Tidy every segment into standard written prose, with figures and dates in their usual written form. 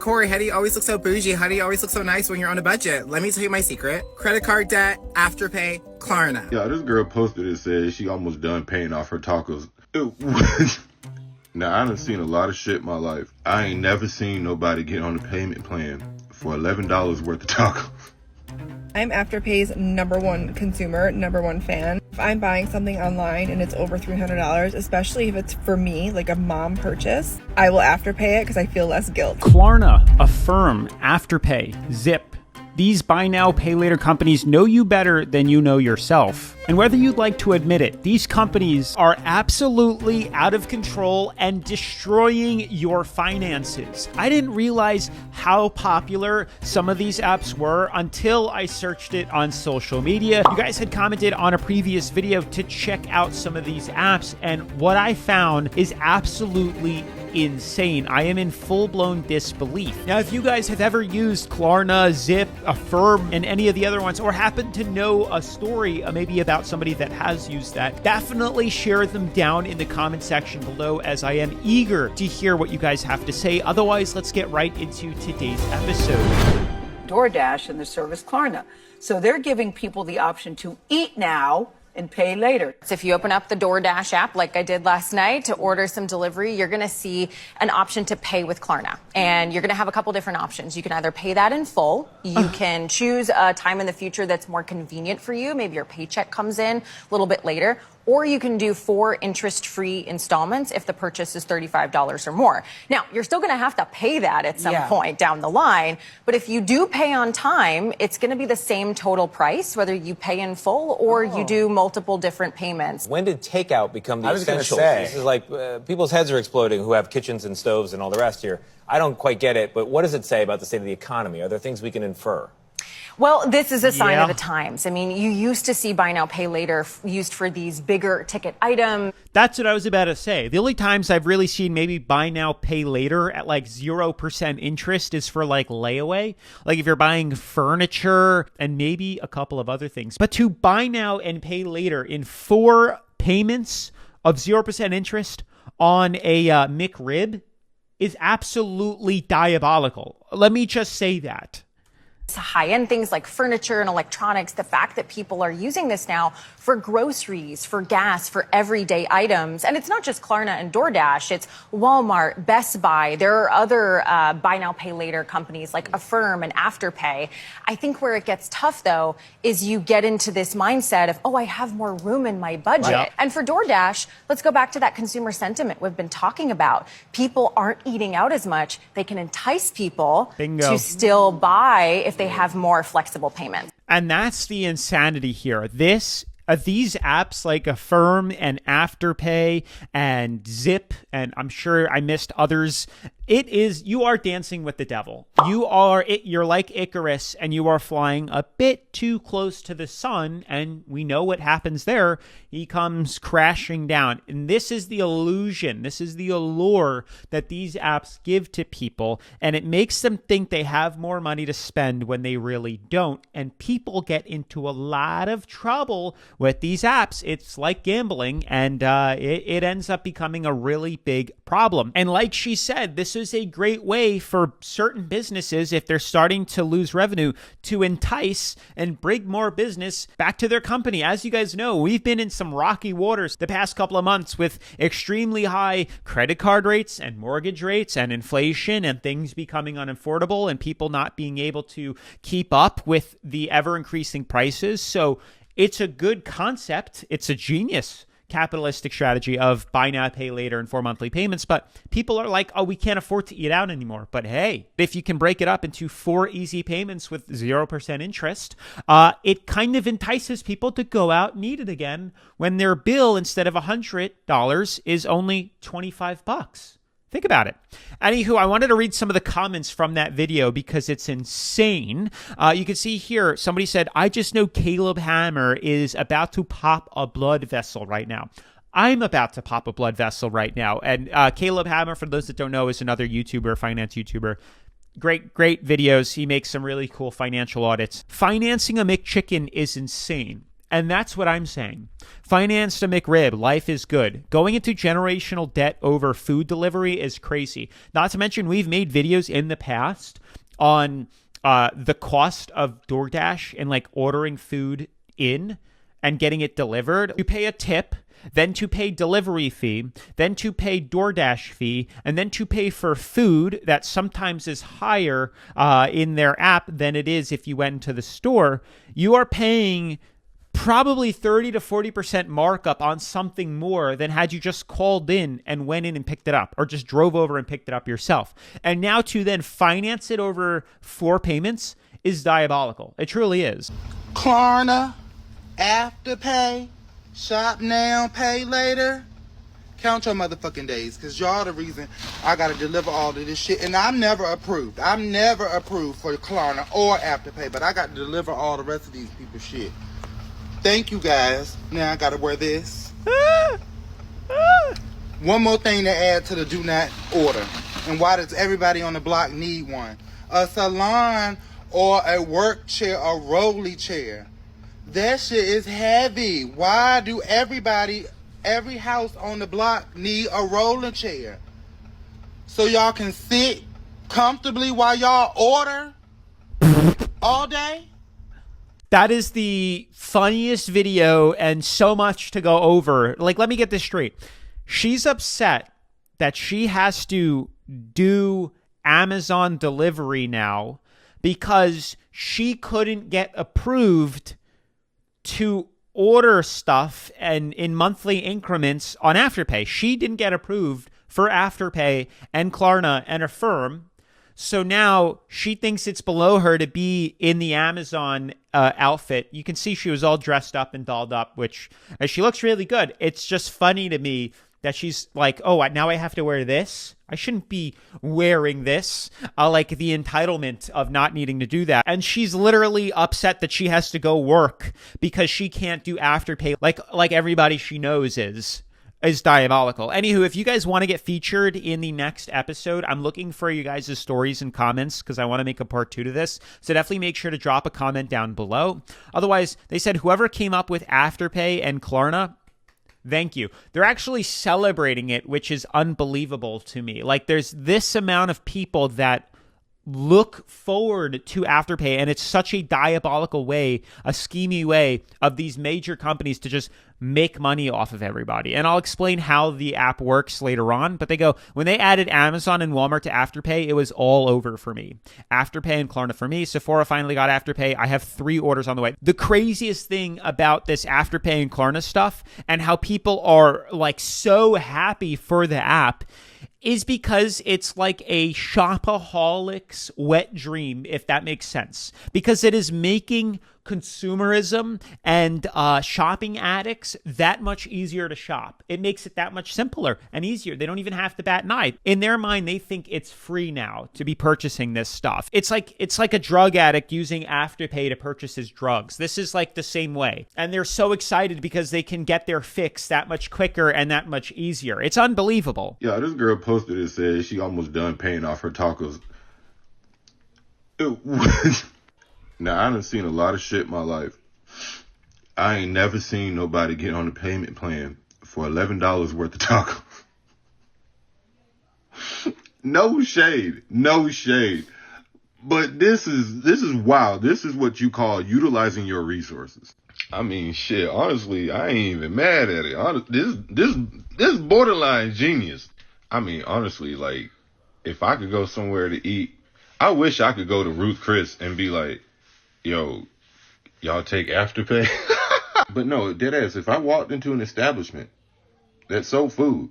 Corey, how do you always look so bougie? How do you always look so nice when you're on a budget? Let me tell you my secret. Credit card debt, Afterpay, Klarna. Yeah, this girl posted and said she almost done paying off her tacos. Now, I done seen a lot of shit in my life. I ain't never seen nobody get on a payment plan for $11 worth of tacos. I'm Afterpay's #1 consumer, #1 fan. If I'm buying something online and it's over $300, especially if it's for me, like a mom purchase, I will Afterpay it because I feel less guilt. Klarna, Affirm, Afterpay, Zip. These buy now, pay later companies know you better than you know yourself. And whether you'd like to admit it, these companies are absolutely out of control and destroying your finances. I didn't realize how popular some of these apps were until I searched it on social media. You guys had commented on a previous video to check out some of these apps, and what I found is absolutely insane. I am in full-blown disbelief. Now, if you guys have ever used Klarna, Zip, Affirm, and any of the other ones, or happen to know a story maybe about somebody that has used that, definitely share them down in the comment section below, as I am eager to hear what you guys have to say. Otherwise, let's get right into today's episode. DoorDash and the service Klarna. So they're giving people the option to eat now and pay later. So if you open up the DoorDash app, like I did last night, to order some delivery, you're going to see an option to pay with Klarna. And you're going to have a couple different options. You can either pay that in full. You can choose a time in the future that's more convenient for you. Maybe your paycheck comes in a little bit later. Or you can do 4 interest-free installments if the purchase is $35 or more. Now, you're still going to have to pay that at some point down the line. But if you do pay on time, it's going to be the same total price, whether you pay in full or you do multiple different payments. When did takeout become the essential? This is like people's heads are exploding who have kitchens and stoves and all the rest here. I don't quite get it, but what does it say about the state of the economy? Are there things we can infer? Well, this is a sign of the times. I mean, you used to see buy now, pay later used for these bigger ticket items. That's what I was about to say. The only times I've really seen maybe buy now, pay later at like 0% interest is for like layaway. Like if you're buying furniture and maybe a couple of other things. But to buy now and pay later in 4 payments of 0% interest on a McRib is absolutely diabolical. Let me just say that. High-end things like furniture and electronics, the fact that people are using this now for groceries, for gas, for everyday items. And it's not just Klarna and DoorDash, it's Walmart, Best Buy. There are other buy now, pay later companies like Affirm and Afterpay. I think where it gets tough, though, is you get into this mindset of, oh, I have more room in my budget. Yep. And for DoorDash, let's go back to that consumer sentiment we've been talking about. People aren't eating out as much. They can entice people to still buy if they have more flexible payments. And that's the insanity here. These apps like Affirm and Afterpay and Zip, and I'm sure I missed others, you are dancing with the devil. You're like Icarus, and you are flying a bit too close to the sun, and we know what happens there. He comes crashing down. And this is the illusion, this is the allure that these apps give to people, and it makes them think they have more money to spend when they really don't. And people get into a lot of trouble with these apps. It's like gambling, and it ends up becoming a really big problem. And like she said, this is a great way for certain businesses, if they're starting to lose revenue, to entice and bring more business back to their company. As you guys know, we've been in some rocky waters the past couple of months with extremely high credit card rates and mortgage rates and inflation and things becoming unaffordable and people not being able to keep up with the ever-increasing prices. So it's a good concept. It's a genius capitalistic strategy of buy now, pay later and 4 monthly payments. But people are like, oh, we can't afford to eat out anymore. But hey, if you can break it up into 4 easy payments with 0% interest, it kind of entices people to go out and eat it again when their bill, instead of $100, is only $25. Think about it. Anywho, I wanted to read some of the comments from that video because it's insane. You can see here, somebody said, I just know Caleb Hammer is about to pop a blood vessel right now. I'm about to pop a blood vessel right now. And Caleb Hammer, for those that don't know, is another YouTuber, finance YouTuber. Great videos. He makes some really cool financial audits. Financing a McChicken is insane. And that's what I'm saying. Finance to McRib, life is good. Going into generational debt over food delivery is crazy. Not to mention, we've made videos in the past on the cost of DoorDash and like ordering food in and getting it delivered. You pay a tip, then to pay delivery fee, then to pay DoorDash fee, and then to pay for food that sometimes is higher in their app than it is if you went into the store. You are paying probably 30 to 40% markup on something more than had you just called in and went in and picked it up, or just drove over and picked it up yourself. And now to then finance it over 4 payments is diabolical. It truly is. Klarna, Afterpay, shop now, pay later. Count your motherfucking days, because y'all the reason I got to deliver all of this shit. And I'm never approved. I'm never approved for Klarna or Afterpay, but I got to deliver all the rest of these people's shit. Thank you, guys. Now I got to wear this. One more thing to add to the do not order. And why does everybody on the block need one? A salon or a work chair, a rolly chair. That shit is heavy. Why do every house on the block need a rolling chair? So y'all can sit comfortably while y'all order all day? That is the funniest video and so much to go over. Like, let me get this straight. She's upset that she has to do Amazon delivery now because she couldn't get approved to order stuff and in monthly increments on Afterpay. She didn't get approved for Afterpay and Klarna and Affirm. So now she thinks it's below her to be in the Amazon outfit. You can see she was all dressed up and dolled up, which she looks really good. It's just funny to me that she's like, oh, now I have to wear this. I shouldn't be wearing this. Like the entitlement of not needing to do that. And she's literally upset that she has to go work because she can't do Afterpay like everybody she knows is diabolical. Anywho, if you guys want to get featured in the next episode, I'm looking for you guys' stories and comments because I want to make a part 2 to this. So definitely make sure to drop a comment down below. Otherwise, they said whoever came up with Afterpay and Klarna, thank you. They're actually celebrating it, which is unbelievable to me. Like, there's this amount of people that look forward to Afterpay, and it's such a diabolical way, a schemy way of these major companies to just make money off of everybody. And I'll explain how the app works later on, but they go, when they added Amazon and Walmart to Afterpay, it was all over for me. Afterpay and Klarna for me. Sephora finally got Afterpay. I have 3 orders on the way. The craziest thing about this Afterpay and Klarna stuff and how people are like so happy for the app is because it's like a shopaholic's wet dream, if that makes sense. Because it is making consumerism and shopping addicts that much easier to shop. It makes it that much simpler and easier. They don't even have to bat an eye. In their mind, they think it's free now to be purchasing this stuff. It's like a drug addict using Afterpay to purchase his drugs. This is like the same way. And they're so excited because they can get their fix that much quicker and that much easier. It's unbelievable. Yeah, this girl posted and said she almost done paying off her tacos. Now, I done seen a lot of shit in my life. I ain't never seen nobody get on a payment plan for $11 worth of tacos. No shade. No shade. But this is wild. This is what you call utilizing your resources. I mean, shit, honestly, I ain't even mad at it. This borderline genius. I mean, honestly, like, if I could go somewhere to eat, I wish I could go to Ruth Chris and be like, yo, y'all take Afterpay? But no, deadass, if I walked into an establishment that sold food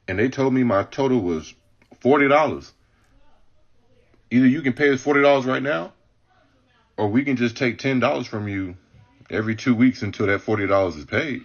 and they told me my total was $40, either you can pay us $40 right now, or we can just take $10 from you every 2 weeks until that $40 is paid.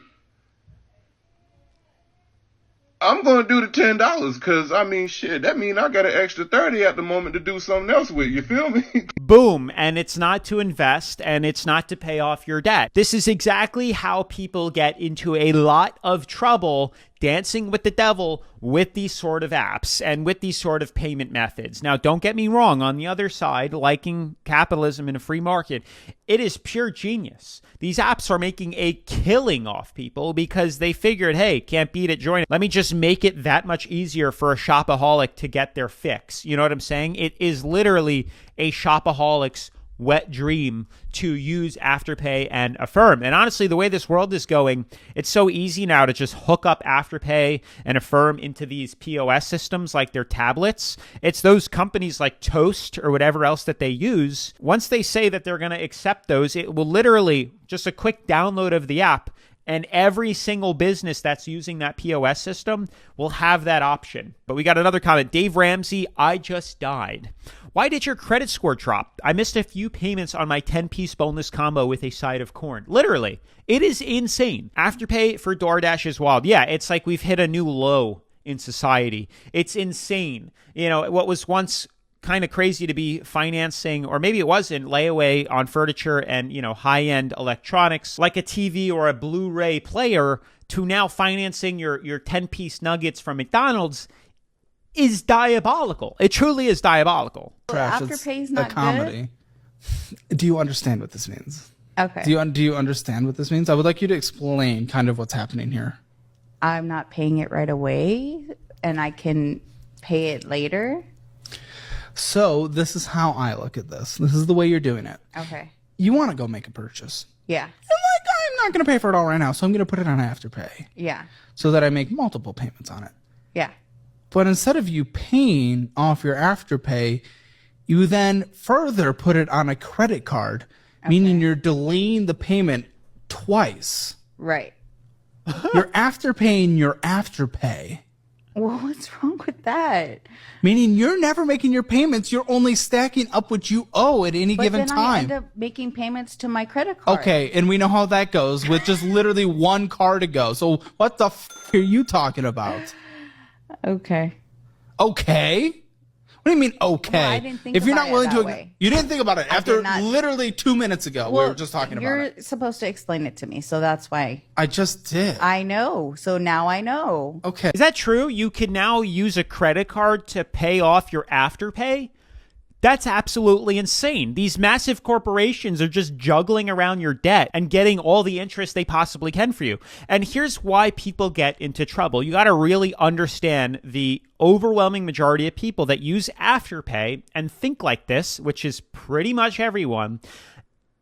I'm going to do the $10 because, I mean, shit, that mean I got an extra 30 at the moment to do something else with. You feel me? Boom. And it's not to invest and it's not to pay off your debt. This is exactly how people get into a lot of trouble dancing with the devil with these sort of apps and with these sort of payment methods. Now, don't get me wrong. On the other side, liking capitalism in a free market, it is pure genius. These apps are making a killing off people because they figured, hey, can't beat it, join it. Let me just make it that much easier for a shopaholic to get their fix. You know what I'm saying? It is literally a shopaholic's wet dream to use Afterpay and Affirm. And honestly, the way this world is going, it's so easy now to just hook up Afterpay and Affirm into these POS systems like their tablets. It's those companies like Toast or whatever else that they use. Once they say that they're going to accept those, it will literally just a quick download of the app, and every single business that's using that POS system will have that option. But we got another comment. Dave Ramsey, I just died. Why did your credit score drop? I missed a few payments on my 10-piece boneless combo with a side of corn. Literally, it is insane. Afterpay for DoorDash is wild. Yeah, it's like we've hit a new low in society. It's insane. You know, what was once kind of crazy to be financing, or maybe it wasn't, layaway on furniture and, you know, high-end electronics like a TV or a Blu-ray player, to now financing your 10-piece nuggets from McDonald's is diabolical. It truly is diabolical. Afterpay is not a comedy. Good? Do you understand what this means? Okay. Do you understand what this means? I would like you to explain kind of what's happening here. I'm not paying it right away, and I can pay it later. So this is how I look at this. This is the way you're doing it. Okay. You want to go make a purchase. Yeah. And like, I'm not going to pay for it all right now, so I'm going to put it on Afterpay. Yeah. So that I make multiple payments on it. Yeah. But instead of you paying off your Afterpay, you then further put it on a credit card, meaning you're delaying the payment twice. Right. You're afterpaying your Afterpay. Well, what's wrong with that? Meaning you're never making your payments. You're only stacking up what you owe at any given time. I end up making payments to my credit card. Okay, and we know how that goes with just literally one car to go. So what the are you talking about? Okay. Okay? What do you mean, okay? Well, I didn't think if you're about not willing it that to, way. You didn't think about it I after did not. literally 2 minutes ago. Well, We were just talking about it. You're supposed to explain it to me, so that's why. I just did. I know. So now I know. Okay. Is that true? You can now use a credit card to pay off your Afterpay? That's absolutely insane. These massive corporations are just juggling around your debt and getting all the interest they possibly can for you. And here's why people get into trouble. You got to really understand the overwhelming majority of people that use Afterpay and think like this, which is pretty much everyone.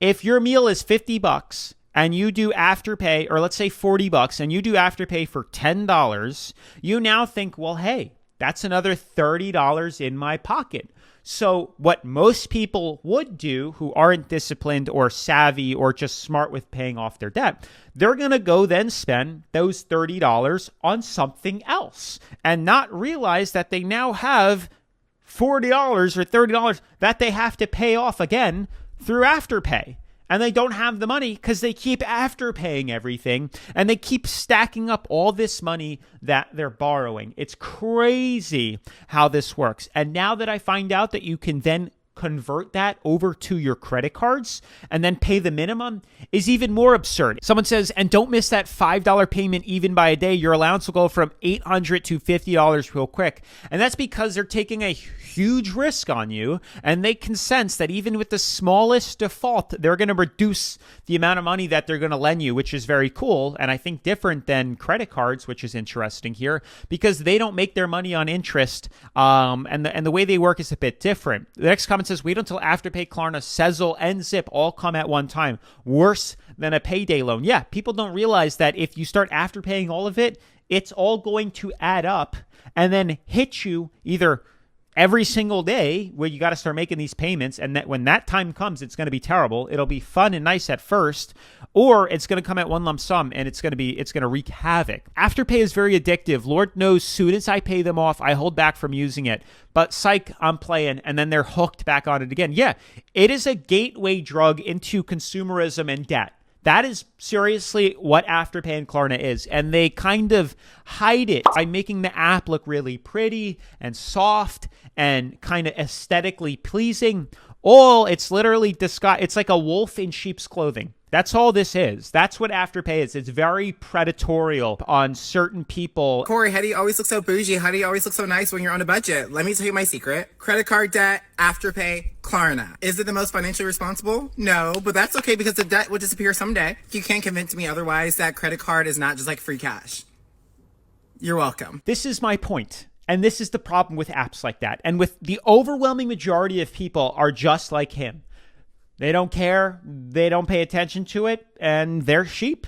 If your meal is $50 and you do Afterpay, or let's say $40, and you do Afterpay for $10, you now think, well, hey, that's another $30 in my pocket. So what most people would do who aren't disciplined or savvy or just smart with paying off their debt, they're going to go then spend those $30 on something else and not realize that they now have $40 or $30 that they have to pay off again through Afterpay. And they don't have the money because they keep afterpaying everything and they keep stacking up all this money that they're borrowing. It's crazy how this works. And now that I find out that you can then convert that over to your credit cards and then pay the minimum is even more absurd. Someone says, and don't miss that $5 payment even by a day. Your allowance will go from $800 to $50 real quick. And that's because they're taking a huge risk on you, and they can sense that even with the smallest default, they're going to reduce the amount of money that they're going to lend you, which is very cool. And I think different than credit cards, which is interesting here, because they don't make their money on interest. And the way they work is a bit different. The next comment says, wait until Afterpay, Klarna, Sezzle, and Zip all come at one time. Worse than a payday loan. Yeah, people don't realize that if you start afterpaying all of it, it's all going to add up and then hit you either every single day where you got to start making these payments, and that when that time comes, it's going to be terrible. It'll be fun and nice at first, or it's going to come at one lump sum and it's going to wreak havoc. Afterpay is very addictive. Lord knows, soon as I pay them off, I hold back from using it. But psych, I'm playing, and then they're hooked back on it again. Yeah, it is a gateway drug into consumerism and debt. That is seriously what Afterpay and Klarna is. And they kind of hide it by making the app look really pretty and soft and kind of aesthetically pleasing. It's literally disguised. It's like a wolf in sheep's clothing. That's all this is. That's what Afterpay is. It's very predatorial on certain people. Corey, how do you always look so bougie? How do you always look so nice when you're on a budget? Let me tell you my secret. Credit card debt, Afterpay, Klarna. Is it the most financially responsible? No, but that's okay because the debt will disappear someday. You can't convince me otherwise that credit card is not just like free cash. You're welcome. This is my point. And this is the problem with apps like that. And with the overwhelming majority of people are just like him. They don't care. They don't pay attention to it. And they're sheep.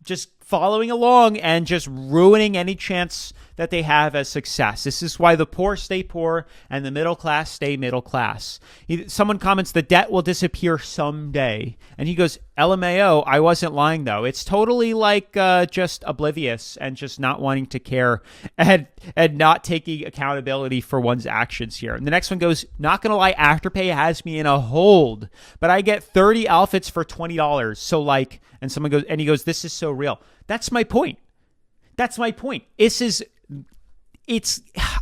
Just following along and just ruining any chance that they have as success. This is why the poor stay poor and the middle class stay middle class. Someone comments, the debt will disappear someday. And he goes, LMAO, I wasn't lying though. It's totally like just oblivious and just not wanting to care and not taking accountability for one's actions here. And the next one goes, not going to lie, Afterpay has me in a hold, but I get 30 outfits for $20. So like, and someone goes, and he goes, this is so real. That's my point. That's my point. I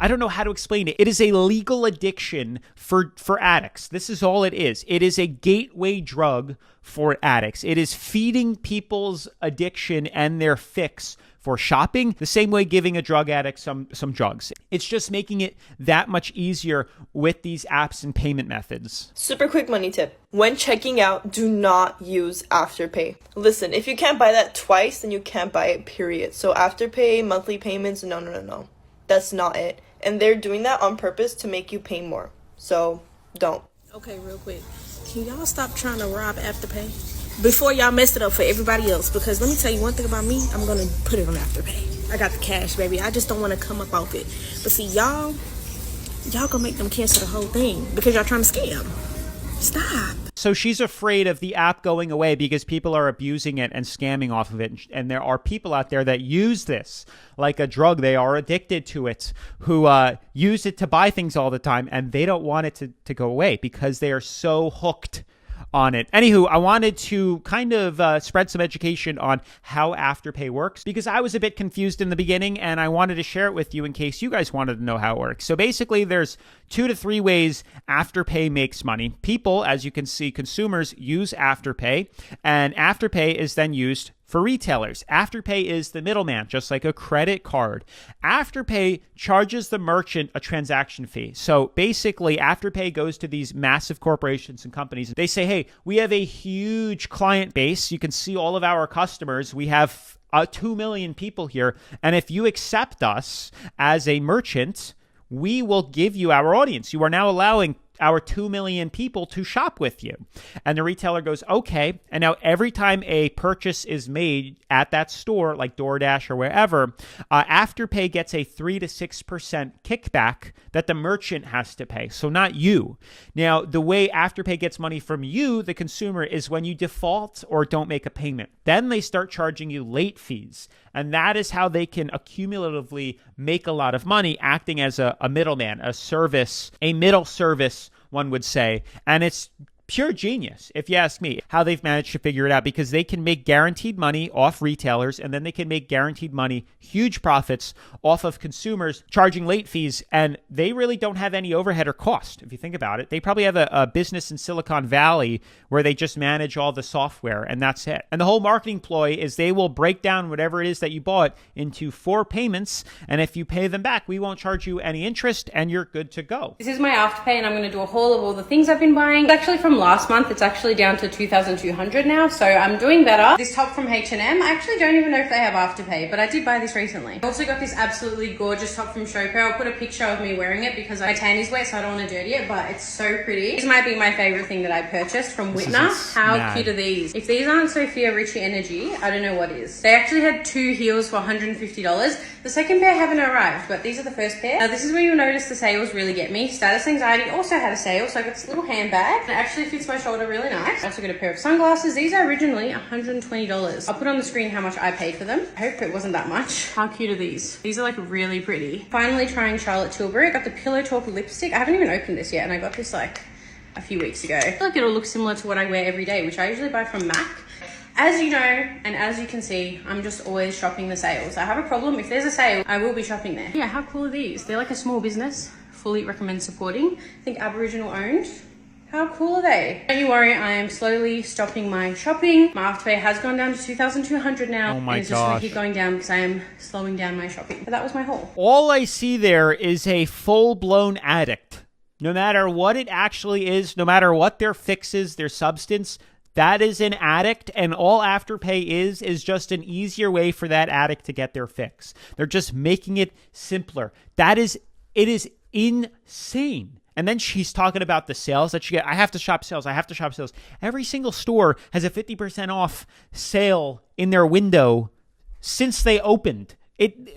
don't know how to explain it. It is a legal addiction for addicts. This is all it is. It is a gateway drug for addicts. It is feeding people's addiction and their fix for shopping, the same way giving a drug addict some drugs. It's just making it that much easier with these apps and payment methods. Super quick money tip. When checking out, do not use Afterpay. Listen, if you can't buy that twice, then you can't buy it, period. So Afterpay, monthly payments, no. That's not it. And they're doing that on purpose to make you pay more. So don't. Okay, real quick. Can y'all stop trying to rob Afterpay? Before y'all messed it up for everybody else, because let me tell you one thing about me, I'm gonna put it on Afterpay. I got the cash, baby. I just don't want to come up off it. But see, y'all gonna make them cancel the whole thing because y'all trying to scam. Stop. So she's afraid of the app going away because people are abusing it and scamming off of it. And there are people out there that use this like a drug. They are addicted to it, who use it to buy things all the time, and they don't want it to go away because they are so hooked on it. Anywho, I wanted to kind of spread some education on how Afterpay works because I was a bit confused in the beginning and I wanted to share it with you in case you guys wanted to know how it works. So basically there's 2 to 3 ways Afterpay makes money. People, as you can see, consumers use Afterpay, and Afterpay is then used for retailers. Afterpay is the middleman, just like a credit card. Afterpay charges the merchant a transaction fee. So basically, Afterpay goes to these massive corporations and companies. They say, hey, we have a huge client base. You can see all of our customers. We have 2 million people here. And if you accept us as a merchant, we will give you our audience. You are now allowing our 2 million people to shop with you. And the retailer goes, okay. And now every time a purchase is made at that store, like DoorDash or wherever, Afterpay gets a 3 to 6% kickback that the merchant has to pay. So not you. Now, the way Afterpay gets money from you, the consumer, is when you default or don't make a payment. Then they start charging you late fees. And that is how they can accumulatively make a lot of money, acting as a middleman, a middle service, one would say. And it's pure genius, if you ask me, how they've managed to figure it out, because they can make guaranteed money off retailers, and then they can make guaranteed money, huge profits off of consumers charging late fees, and they really don't have any overhead or cost. If you think about it, they probably have a business in Silicon Valley where they just manage all the software, and that's it. And the whole marketing ploy is they will break down whatever it is that you bought into 4 payments, and if you pay them back, we won't charge you any interest, and you're good to go. This is my Afterpay, and I'm going to do a haul of all the things I've been buying. It's actually from last month. It's actually down to 2,200 now, so I'm doing better. This top from H&M, I actually don't even know if they have Afterpay, but I did buy this recently. I also got this absolutely gorgeous top from Showco. I'll put a picture of me wearing it because my tan is wet, so I don't want to dirty it, but it's so pretty. This might be my favorite thing that I purchased from Whitner. How cute are these? If these aren't Sophia Richie Energy, I don't know what is. They actually had 2 heels for $150. The second pair haven't arrived, but these are the first pair. Now this is where you'll notice the sales really get me. Status Anxiety also had a sale, so I got this little handbag. It actually fits my shoulder really nice. I also got a pair of sunglasses. These are originally $120. I'll put on the screen how much I paid for them. I hope it wasn't that much. How cute are these? These are like really pretty. Finally trying Charlotte Tilbury. I got the Pillow Talk lipstick. I haven't even opened this yet, and I got this like a few weeks ago. I feel like it'll look similar to what I wear every day, which I usually buy from MAC. As you know, and as you can see, I'm just always shopping the sales. I have a problem. If there's a sale, I will be shopping there. Yeah, how cool are these? They're like a small business. Fully recommend supporting. I think Aboriginal owned. How cool are they? Don't you worry, I am slowly stopping my shopping. My Afterpay has gone down to 2,200 now. Oh my and it's just gonna gosh. keep going down because I am slowing down my shopping. But that was my haul. All I see there is a full-blown addict. No matter what it actually is, no matter what their fix is, their substance, that is an addict, and all Afterpay is just an easier way for that addict to get their fix. They're just making it simpler. It is insane. And then she's talking about the sales that you get. I have to shop sales. I have to shop sales. Every single store has a 50% off sale in their window since they opened.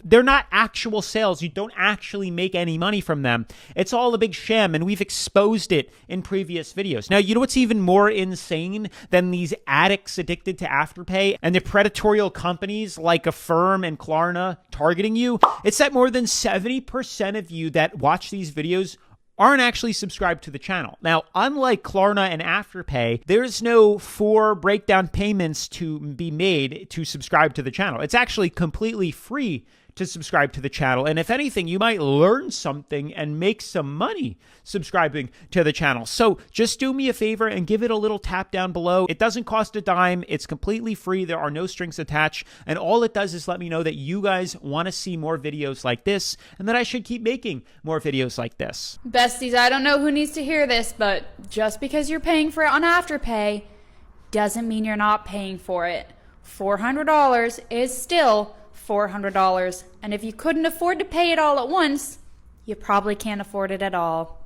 They're not actual sales. You don't actually make any money from them. It's all a big sham, and we've exposed it in previous videos. Now, you know what's even more insane than these addicts addicted to Afterpay and the predatorial companies like Affirm and Klarna targeting you? It's that more than 70% of you that watch these videos aren't actually subscribed to the channel. Now, unlike Klarna and Afterpay, there's no 4 breakdown payments to be made to subscribe to the channel. It's actually completely free to subscribe to the channel. And if anything, you might learn something and make some money subscribing to the channel. So just do me a favor and give it a little tap down below. It doesn't cost a dime. It's completely free. There are no strings attached. And all it does is let me know that you guys want to see more videos like this and that I should keep making more videos like this. Besties, I don't know who needs to hear this, but just because you're paying for it on Afterpay doesn't mean you're not paying for it. $400 is still $400, and if you couldn't afford to pay it all at once, you probably can't afford it at all.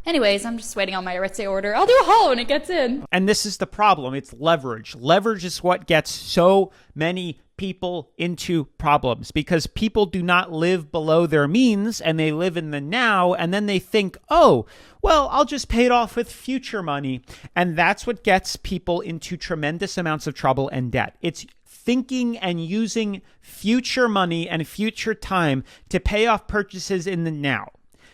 Anyways, I'm just waiting on my Ritzy order. I'll do a haul when it gets in. And this is the problem. It's leverage. Leverage is what gets so many people into problems because people do not live below their means and they live in the now, and then they think, oh, well, I'll just pay it off with future money. And that's what gets people into tremendous amounts of trouble and debt. It's thinking and using future money and future time to pay off purchases in the now.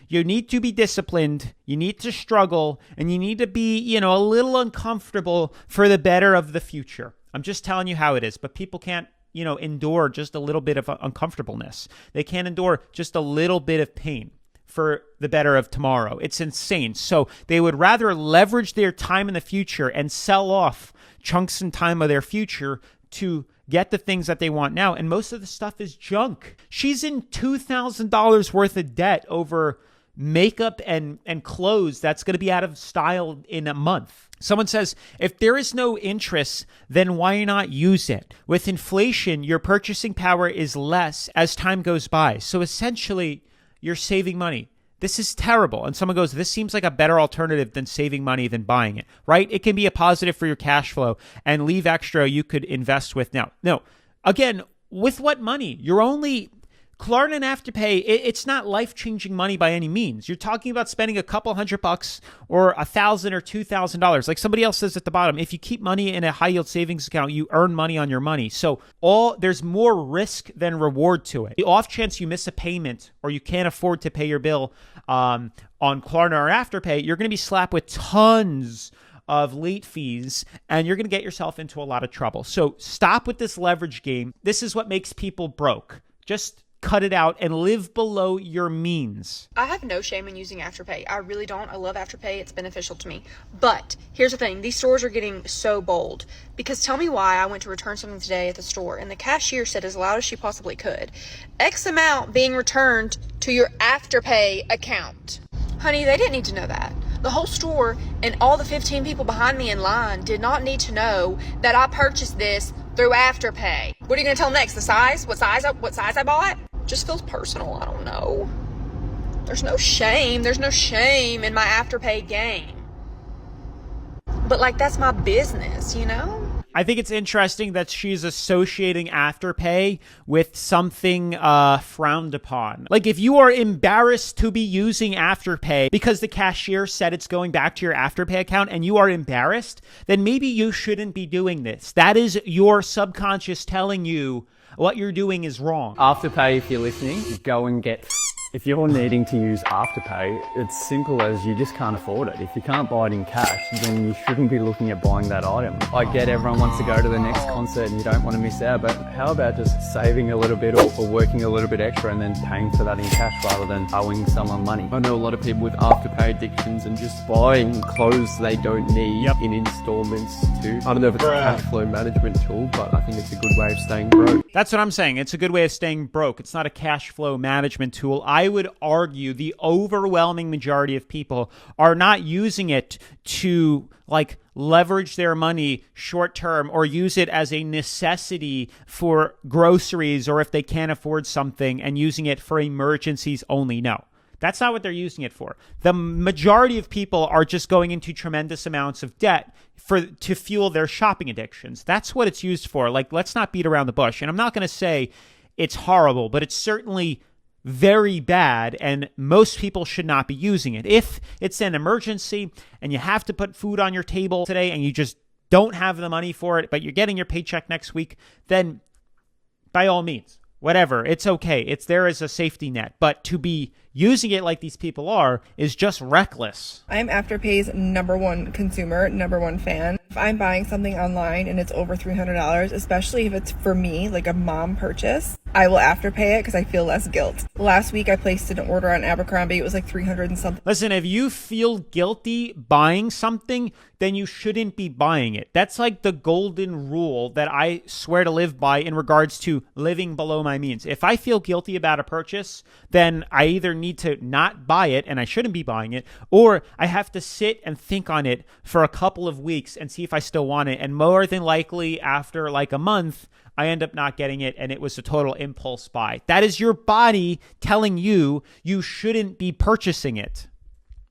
You need to be disciplined, you need to struggle, and you need to be, a little uncomfortable for the better of the future. I'm just telling you how it is, but people can't, endure just a little bit of uncomfortableness. They can't endure just a little bit of pain for the better of tomorrow. It's insane. So they would rather leverage their time in the future and sell off chunks and time of their future to get the things that they want now. And most of the stuff is junk. She's in $2,000 worth of debt over makeup and clothes that's going to be out of style in a month. Someone says, if there is no interest, then why not use it? With inflation, your purchasing power is less as time goes by. So essentially, you're saving money. This is terrible. And someone goes, this seems like a better alternative than saving money than buying it, right? It can be a positive for your cash flow and leave extra you could invest with now. No, again, with what money? You're only... Klarna and Afterpay, it's not life-changing money by any means. You're talking about spending a couple $100 or $1,000 or $2,000. Like somebody else says at the bottom, if you keep money in a high-yield savings account, you earn money on your money. So there's more risk than reward to it. The off chance you miss a payment or you can't afford to pay your bill on Klarna or Afterpay, you're going to be slapped with tons of late fees, and you're going to get yourself into a lot of trouble. So stop with this leverage game. This is what makes people broke. Just cut it out and live below your means. I have no shame in using Afterpay. I really don't. I love Afterpay. It's beneficial to me. But here's the thing. These stores are getting so bold. Because tell me why I went to return something today at the store and the cashier said as loud as she possibly could, X amount being returned to your Afterpay account. Honey, they didn't need to know that. The whole store and all the 15 people behind me in line did not need to know that I purchased this through Afterpay. What are you going to tell next? The size? What size I bought? Just feels personal. I don't know. There's no shame. There's no shame in my Afterpay game. But that's my business, I think it's interesting that she's associating Afterpay with something frowned upon. Like if you are embarrassed to be using Afterpay because the cashier said it's going back to your Afterpay account and you are embarrassed, then maybe you shouldn't be doing this. That is your subconscious telling you what you're doing is wrong. Afterpay, if you're listening, go and get If you're needing to use Afterpay, it's simple as you just can't afford it. If you can't buy it in cash, then you shouldn't be looking at buying that item. I get everyone wants to go to the next concert and you don't want to miss out, but how about just saving a little bit or working a little bit extra and then paying for that in cash rather than owing someone money? I know a lot of people with Afterpay addictions and just buying clothes they don't need in installments too. I don't know if it's a cash flow management tool, but I think it's a good way of staying broke. That's what I'm saying. It's a good way of staying broke. It's not a cash flow management tool. I would argue the overwhelming majority of people are not using it to like leverage their money short term or use it as a necessity for groceries or if they can't afford something and using it for emergencies only. No. That's not what they're using it for. The majority of people are just going into tremendous amounts of debt to fuel their shopping addictions. That's what it's used for. Like, let's not beat around the bush. And I'm not going to say it's horrible, but it's certainly very bad, and most people should not be using it. If it's an emergency and you have to put food on your table today and you just don't have the money for it, but you're getting your paycheck next week, then by all means, whatever, it's okay. It's there as a safety net. But to be using it like these people are is just reckless. I'm Afterpay's #1 consumer, #1 fan. If I'm buying something online and it's over $300, especially if it's for me, like a mom purchase, I will Afterpay it because I feel less guilt. Last week I placed an order on Abercrombie. It was like 300 and something. Listen, if you feel guilty buying something, then you shouldn't be buying it. That's like the golden rule that I swear to live by in regards to living below my means. If I feel guilty about a purchase, then I either need to not buy it, and I shouldn't be buying it, or I have to sit and think on it for a couple of weeks and see if I still want it. And more than likely, after like a month, I end up not getting it, and it was a total impulse buy. That is your body telling you you shouldn't be purchasing it.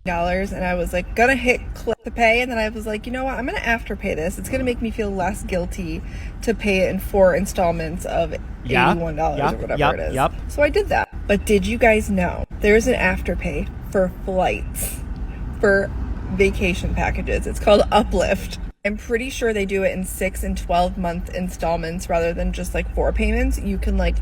And I was like gonna hit click to pay, and then I was like, you know what, I'm gonna Afterpay this. It's gonna make me feel less guilty to pay it in 4 installments of $81 or whatever it is. So I did that. But did you guys know there's an Afterpay for flights, for vacation packages? It's called Uplift. I'm pretty sure they do it in 6 and 12 month installments rather than just like 4 payments. You can like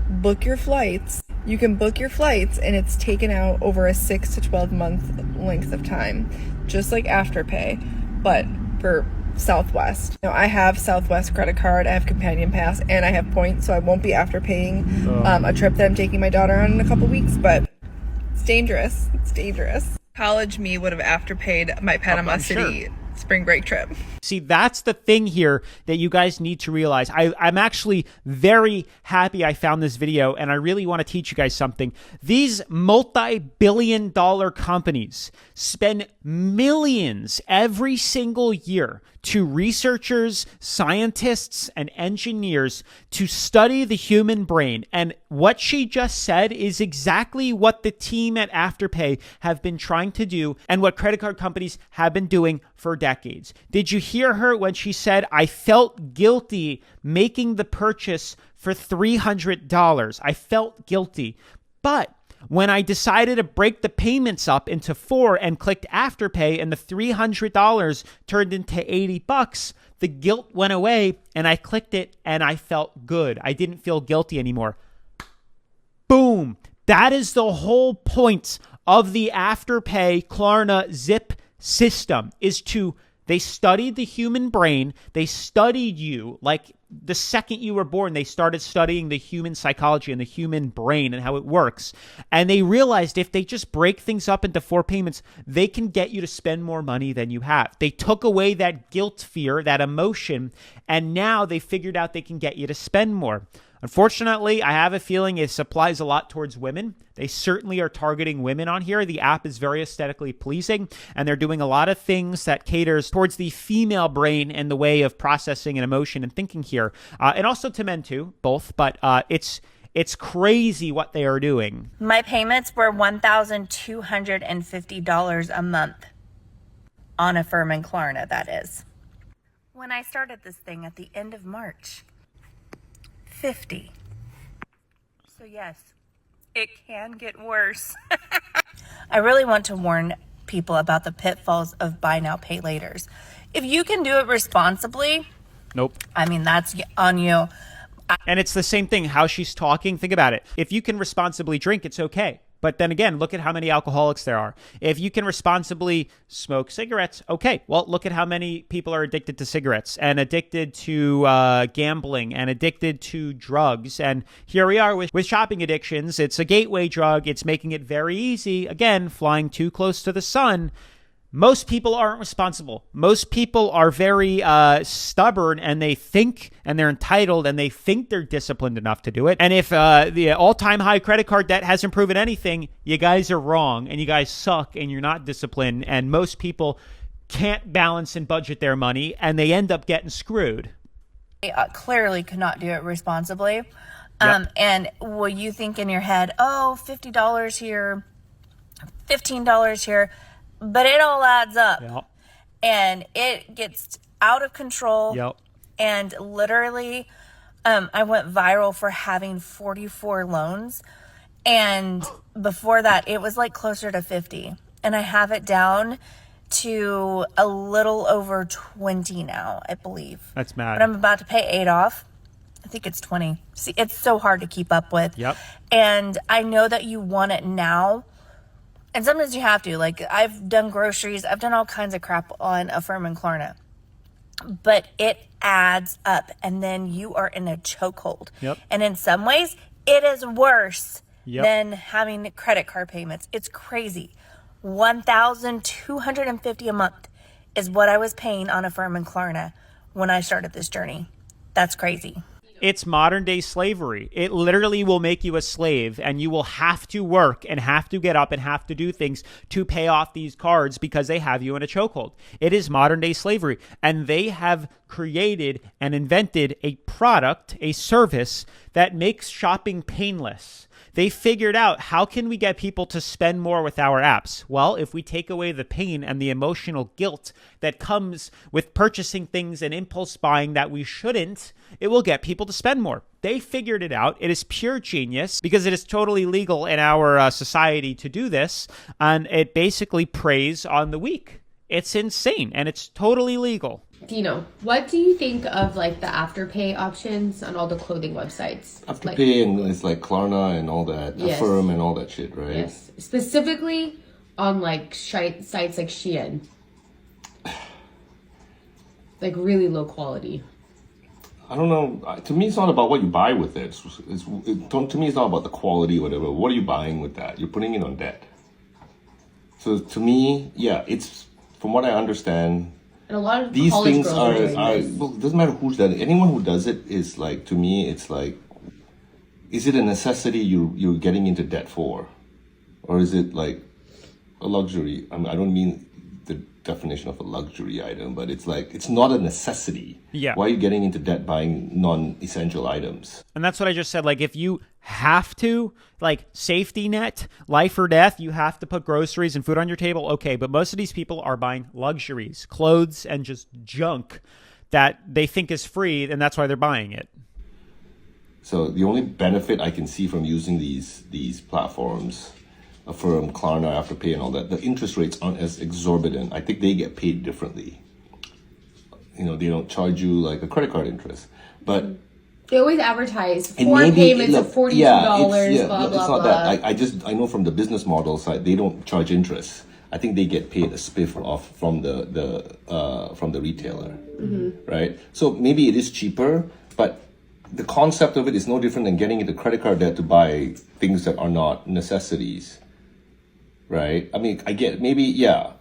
book your flights. You can book your flights and it's taken out over a 6 to 12 month length of time, just like Afterpay, but for Southwest. Now, I have Southwest credit card, I have Companion Pass, and I have points, so I won't be Afterpaying a trip that I'm taking my daughter on in a couple weeks, but it's dangerous. It's dangerous. College me would have Afterpayed my Panama City spring break trip. See, that's the thing here that you guys need to realize. I'm actually very happy I found this video, and I really want to teach you guys something. These multi-billion-dollar companies spend millions every single year to researchers, scientists, and engineers to study the human brain. And what she just said is exactly what the team at Afterpay have been trying to do and what credit card companies have been doing for decades. Did you hear her when she said, I felt guilty making the purchase for $300? I felt guilty. But when I decided to break the payments up into 4 and clicked Afterpay and the $300 turned into $80, the guilt went away and I clicked it and I felt good. I didn't feel guilty anymore. Boom. That is the whole point of the Afterpay Klarna Zip system, is to, they studied the human brain. They studied you like the second you were born. They started studying the human psychology and the human brain and how it works. And they realized if they just break things up into 4 payments, they can get you to spend more money than you have. They took away that guilt fear, that emotion, and now they figured out they can get you to spend more. Unfortunately, I have a feeling it applies a lot towards women. They certainly are targeting women on here. The app is very aesthetically pleasing, and they're doing a lot of things that caters towards the female brain and the way of processing and emotion and thinking here. And also to men too, both, but it's crazy what they are doing. My payments were $1,250 a month on Affirm and Klarna, that is. When I started this thing at the end of March, 50. So yes, it can get worse. I really want to warn people about the pitfalls of buy now, pay laters. If you can do it responsibly, nope. I mean, that's on you. And it's the same thing, how she's talking. Think about it. If you can responsibly drink, it's okay. But then again, look at how many alcoholics there are. If you can responsibly smoke cigarettes, okay, well, look at how many people are addicted to cigarettes and addicted to gambling and addicted to drugs. And here we are with shopping addictions. It's a gateway drug. It's making it very easy. Again, flying too close to the sun. Most people aren't responsible. Most people are very stubborn, and they think, and they're entitled, and they think they're disciplined enough to do it. And if the all-time high credit card debt hasn't proven anything, you guys are wrong, and you guys suck, and you're not disciplined, and most people can't balance and budget their money, and they end up getting screwed. Clearly could not do it responsibly. Yep. And will you think in your head, oh, $50 here, $15 here, but it all adds up. Yep. And it gets out of control. Yep. And literally, I went viral for having 44 loans. And before that, it was like closer to 50. And I have it down to a little over 20 now, I believe. That's mad. But I'm about to pay 8 off. I think it's 20. See, it's so hard to keep up with. Yep. And I know that you want it now. And sometimes you have to. Like, I've done groceries. I've done all kinds of crap on Affirm and Klarna. But it adds up. And then you are in a chokehold. Yep. And in some ways, it is worse Yep. than having credit card payments. It's crazy. $1,250 a month is what I was paying on Affirm and Klarna when I started this journey. That's crazy. It's modern day slavery. It literally will make you a slave, and you will have to work and have to get up and have to do things to pay off these cards because they have you in a chokehold. It is modern day slavery, and they have created and invented a product, a service that makes shopping painless. They figured out, how can we get people to spend more with our apps? Well, if we take away the pain and the emotional guilt that comes with purchasing things and impulse buying that we shouldn't, it will get people to spend more. They figured it out. It is pure genius because it is totally legal in our society to do this. And it basically preys on the weak. It's insane, and it's totally legal. Dino, what do you think of like the Afterpay options on all the clothing websites? Afterpay and it's like Klarna and all that, Yes. Affirm and all that shit, right? Yes, specifically on like sites like Shein, like really low quality. I don't know. To me, it's not about what you buy with it. To me, it's not about the quality or whatever. What are you buying with that? You're putting it on debt. So to me, yeah, it's, from what I understand, And a lot of these college things girls are doing this. well, it doesn't matter who's done it. Anyone who does it is like, to me, it's like, is it a necessity you're getting into debt for? Or is it like a luxury? I mean, I don't mean the definition of a luxury item, but it's like, it's not a necessity. Yeah. Why are you getting into debt buying non-essential items? And that's what I just said. Like, if you have to, like, safety net, life or death, you have to put groceries and food on your table, okay. But most of these people are buying luxuries, clothes, and just junk that they think is free, and that's why they're buying it. So the only benefit I can see from using these platforms, Affirm, Klarna, Afterpay, and all that, the interest rates aren't as exorbitant. I think they get paid differently. You know, they don't charge you like a credit card interest, but They always advertise and 4 maybe- payments look, of $42, it's blah, blah, not blah. that. I know from the business model side, they don't charge interest. I think they get paid a spiff off from the retailer, right? So maybe it is cheaper, but the concept of it is no different than getting into credit card debt to buy things that are not necessities, right? I mean, I get, maybe, yeah,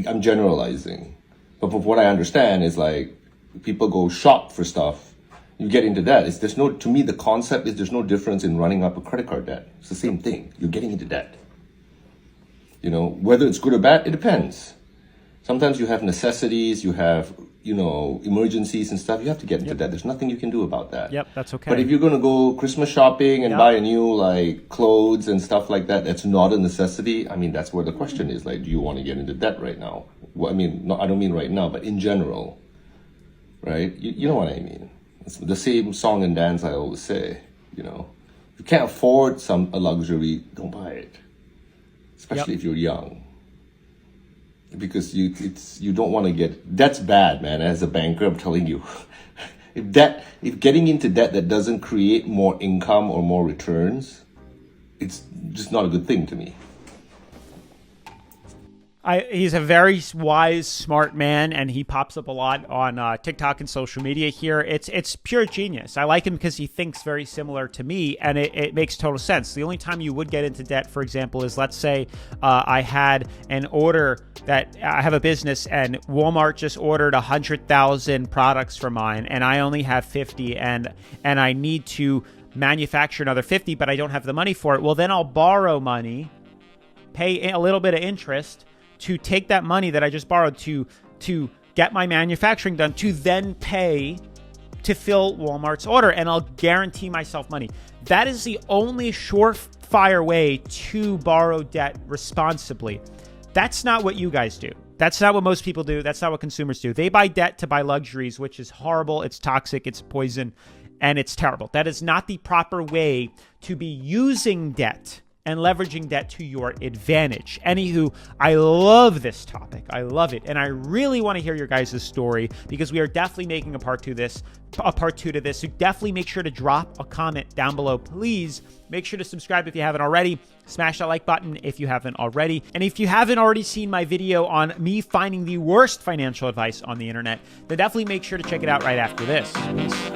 I'm generalizing, but from what I understand is like, people go shop for stuff, you get into debt. To me, the concept is there's no difference in running up a credit card debt. It's the same thing. You're getting into debt. You know, whether it's good or bad, it depends. Sometimes you have necessities, you have, you know, emergencies and stuff. You have to get into debt. There's nothing you can do about that. Yep, that's okay. But if you're going to go Christmas shopping and buy a new, like, clothes and stuff like that, that's not a necessity. I mean, that's where the question is, like, do you want to get into debt right now? Well, I mean, I don't mean right now, but in general, right? You know what I mean? It's the same song and dance I always say, you know. If you can't afford a luxury, don't buy it. Especially if you're young. Because you don't want to get, that's bad, man. As a banker, I'm telling you. If getting into debt that doesn't create more income or more returns it's just not a good thing to me. He's a very wise, smart man, and he pops up a lot on TikTok and social media here. It's pure genius. I like him because he thinks very similar to me, and it makes total sense. The only time you would get into debt, for example, is let's say I had an order that I have a business, and Walmart just ordered 100,000 products for mine, and I only have 50, and I need to manufacture another 50, but I don't have the money for it. Well, then I'll borrow money, pay a little bit of interest, to take that money that I just borrowed to get my manufacturing done, to then pay to fill Walmart's order, and I'll guarantee myself money. That is the only surefire way to borrow debt responsibly. That's not what you guys do. That's not what most people do. That's not what consumers do. They buy debt to buy luxuries, which is horrible. It's toxic. It's poison, and it's terrible. That is not the proper way to be using debt and leveraging debt to your advantage. Anywho, I love this topic. I love it. And I really want to hear your guys' story, because we are definitely making a part two to this. So definitely make sure to drop a comment down below. Please make sure to subscribe if you haven't already. Smash that like button if you haven't already. And if you haven't already seen my video on me finding the worst financial advice on the internet, then definitely make sure to check it out right after this. Peace.